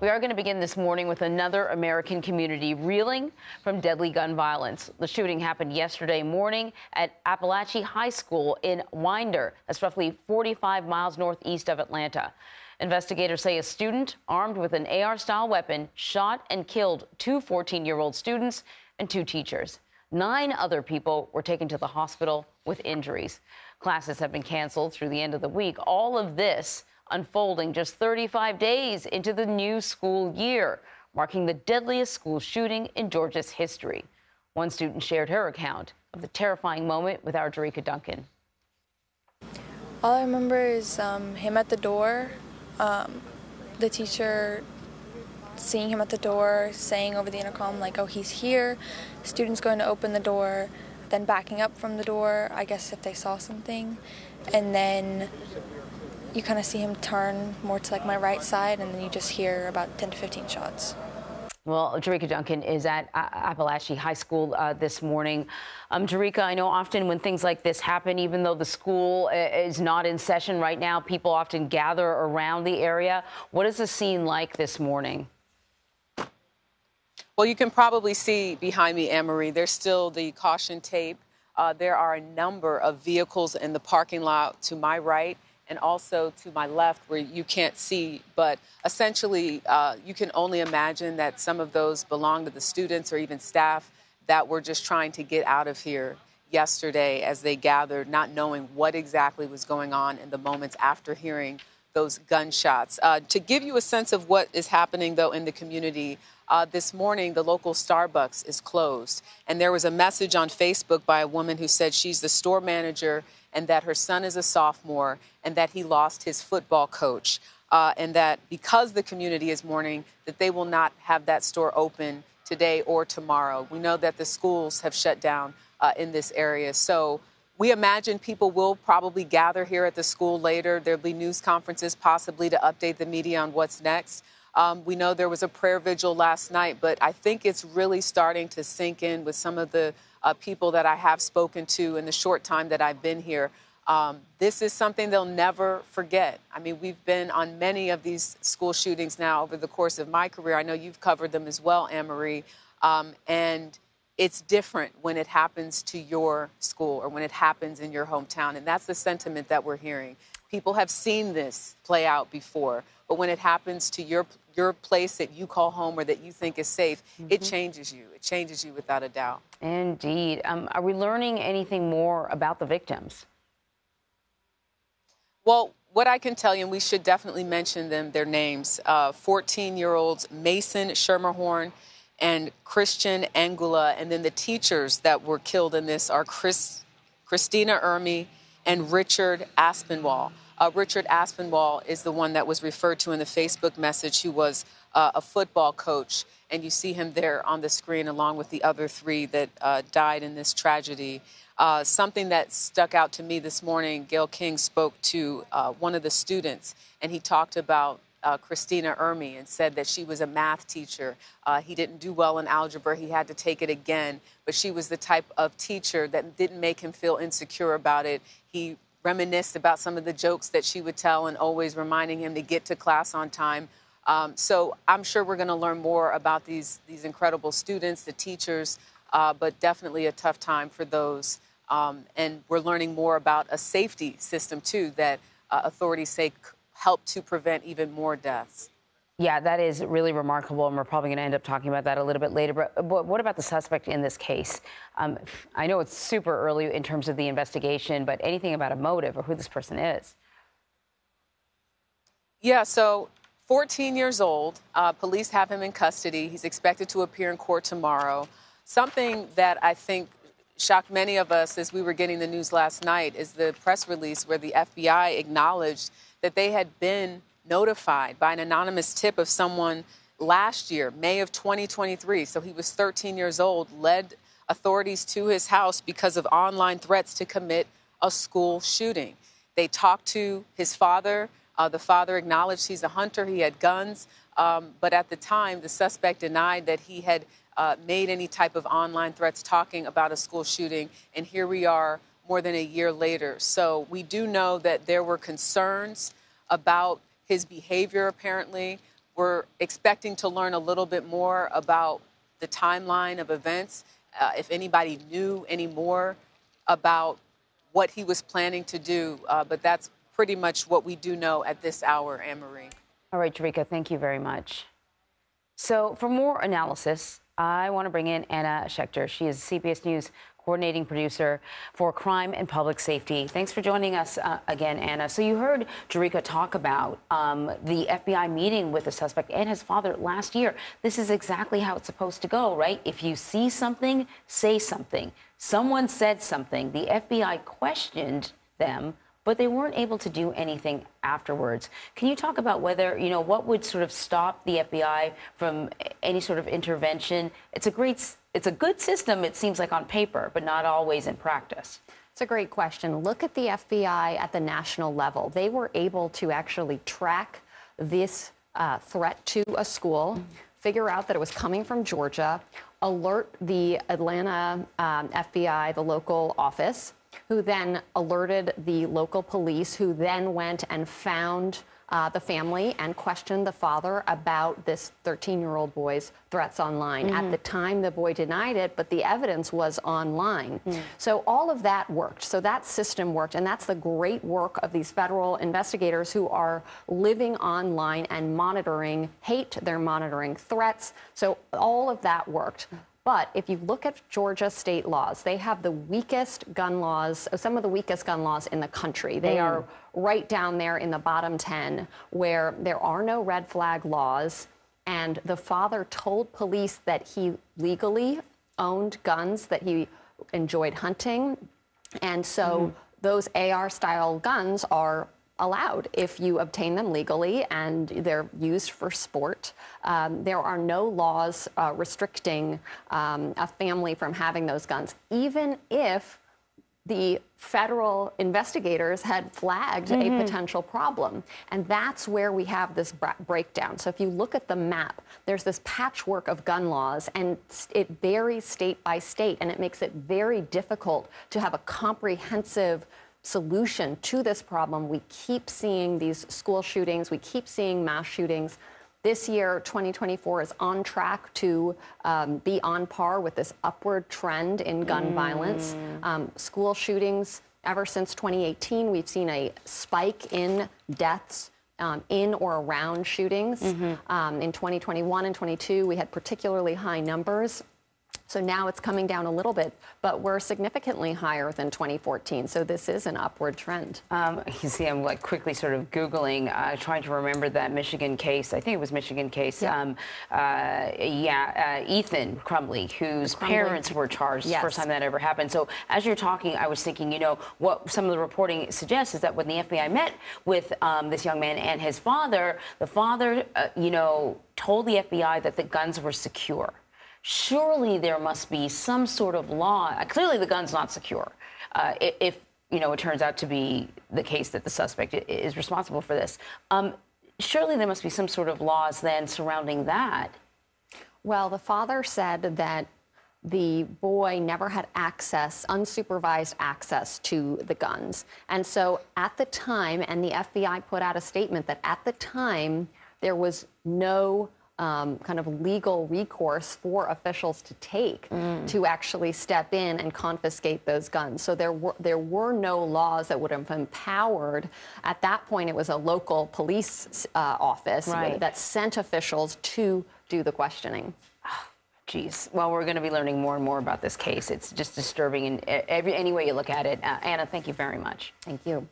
We are going to begin this morning with another American community reeling from deadly gun violence. The shooting happened yesterday morning at Appalachian High School in Winder. That's roughly 45 miles northeast of Atlanta. Investigators say a student armed with an AR-style weapon shot and killed two 14-year-old students and two teachers. 9 other people were taken to the hospital with injuries. Classes have been canceled through the end of the week. All of this unfolding just 35 days into the new school year, marking the deadliest school shooting in Georgia's history. One student shared her account of the terrifying moment with our Jericka Duncan. All I remember is him at the door, the teacher seeing him at the door, saying over the intercom, like, oh, he's here, students going to open the door, then backing up from the door, I guess if they saw something, and then you kind of see him turn more to like my right side, and then you just hear about 10 to 15 shots. Well, Jericka Duncan is at Appalachian High School this morning. Jericka, I know often when things like this happen, even though the school is not in session right now, people often gather around the area. What is the scene like this morning? Well, you can probably see behind me, Anne-Marie, there's still the caution tape. There are a number of vehicles in the parking lot to my right and also to my left where you can't see. But essentially, you can only imagine that some of those belong to the students or even staff that were just trying to get out of here yesterday as they gathered, not knowing what exactly was going on in the moments after hearing those gunshots. To give you a sense of what is happening, though, in the community, this morning, the local Starbucks is closed. And there was a message on Facebook by a woman who said she's the store manager and that her son is a sophomore and that he lost his football coach. And that because the community is mourning, that they will not have that store open today or tomorrow. We know that the schools have shut down in this area. So we imagine people will probably gather here at the school later. There'll be news conferences possibly to update the media on what's next. We know there was a prayer vigil last night, but I think it's really starting to sink in with some of the people that I have spoken to in the short time that I've been here. This is something they'll never forget. I mean, we've been on many of these school shootings now over the course of my career. I know you've covered them as well, Anne-Marie. And it's different when it happens to your school or when it happens in your hometown. And that's the sentiment that we're hearing. People have seen this play out before, but when it happens to your place that you call home or that you think is safe, it changes you. It changes you without a doubt. Indeed. Are we learning anything more about the victims? Well, what I can tell you, and we should definitely mention their names, 14-year-olds Mason Schermerhorn and Christian Angula, and then the teachers that were killed in this are Christina Ermy and Richard Aspinwall. Richard Aspinwall is the one that was referred to in the Facebook message, who was a football coach. And you see him there on the screen along with the other 3 that died in this tragedy. Something that stuck out to me this morning, Gail King spoke to one of the students, and he talked about Christina Ermy and said that she was a math teacher. He didn't do well in algebra. He had to take it again. But she was the type of teacher that didn't make him feel insecure about it. He reminisced about some of the jokes that she would tell and always reminding him to get to class on time. So I'm sure we're going to learn more about these incredible students, the teachers, but definitely a tough time for those. And we're learning more about a safety system, too, that authorities say help to prevent even more deaths. Yeah, that is really remarkable, and we're probably going to end up talking about that a little bit later. But what about the suspect in this case? I know it's super early in terms of the investigation, but anything about a motive or who this person is? Yeah, so 14 years old. Police have him in custody. He's expected to appear in court tomorrow. Something that I think shocked many of us as we were getting the news last night is the press release where the FBI acknowledged that they had been notified by an anonymous tip of someone last year, May of 2023. So he was 13 years old, led authorities to his house because of online threats to commit a school shooting. They talked to his father. The father acknowledged he's a hunter. He had guns. But at the time, the suspect denied that he had made any type of online threats talking about a school shooting. And here we are more than a year later. So we do know that there were concerns about his behavior, apparently. We're expecting to learn a little bit more about the timeline of events, if anybody knew any more about what he was planning to do. But that's pretty much what we do know at this hour, Anne-Marie. All right, Jericka, thank you very much. So for more analysis, I want to bring in Anna Schecter. She is CBS News coordinating producer for crime and public safety. Thanks for joining us again, Anna. So you heard Jericka talk about the FBI meeting with the suspect and his father last year. This is exactly how it's supposed to go, right? If you see something, say something. Someone said something. The FBI questioned them, but they weren't able to do anything afterwards. Can you talk about whether, what would sort of stop the FBI from any sort of intervention? It's a good system, it seems like on paper, but not always in practice. It's a great question. Look at the FBI at the national level. They were able to actually track this threat to a school, figure out that it was coming from Georgia, alert the Atlanta FBI, the local office, who then alerted the local police, who then went and found the family and questioned the father about this 13-year-old boy's threats online. At the time, the boy denied it, but the evidence was online. So all of that worked. So that system worked, and that's the great work of these federal investigators who are living online and monitoring hate. They're monitoring threats. So all of that worked. But if you look at Georgia state laws, they have the weakest gun laws, some of the weakest gun laws in the country. They are right down there in the bottom 10, where there are no red flag laws. And the father told police that he legally owned guns, that he enjoyed hunting. And so those AR-style guns are allowed if you obtain them legally and they're used for sport. There are no laws restricting a family from having those guns, even if the federal investigators had flagged a potential problem. And that's where we have this breakdown. So if you look at the map, there's this patchwork of gun laws, and it varies state by state, and it makes it very difficult to have a comprehensive solution to this problem. We keep seeing these school shootings. We keep seeing mass shootings. This year, 2024, is on track to be on par with this upward trend in gun violence. School shootings, ever since 2018, we've seen a spike in deaths in or around shootings. In 2021 and 22, we had particularly high numbers. So now it's coming down a little bit, but we're significantly higher than 2014. So this is an upward trend. You see, I'm like quickly sort of Googling, trying to remember that Michigan case. I think it was Michigan case. Ethan Crumbley, whose parents were charged. Yes. First time that ever happened. So as you're talking, I was thinking, what some of the reporting suggests is that when the FBI met with this young man and his father, the father, told the FBI that the guns were secure. Surely there must be some sort of law. Clearly, the gun's not secure. If it turns out to be the case that the suspect is responsible for this, surely there must be some sort of laws then surrounding that. Well, the father said that the boy never had access, unsupervised access to the guns, and so at the time, and the FBI put out a statement that at the time there was no kind of legal recourse for officials to take to actually step in and confiscate those guns. So there were no laws that would have empowered. At that point, it was a local police office that sent officials to do the questioning. Geez. Well, we're going to be learning more and more about this case. It's just disturbing in any way you look at it. Anna, thank you very much. Thank you.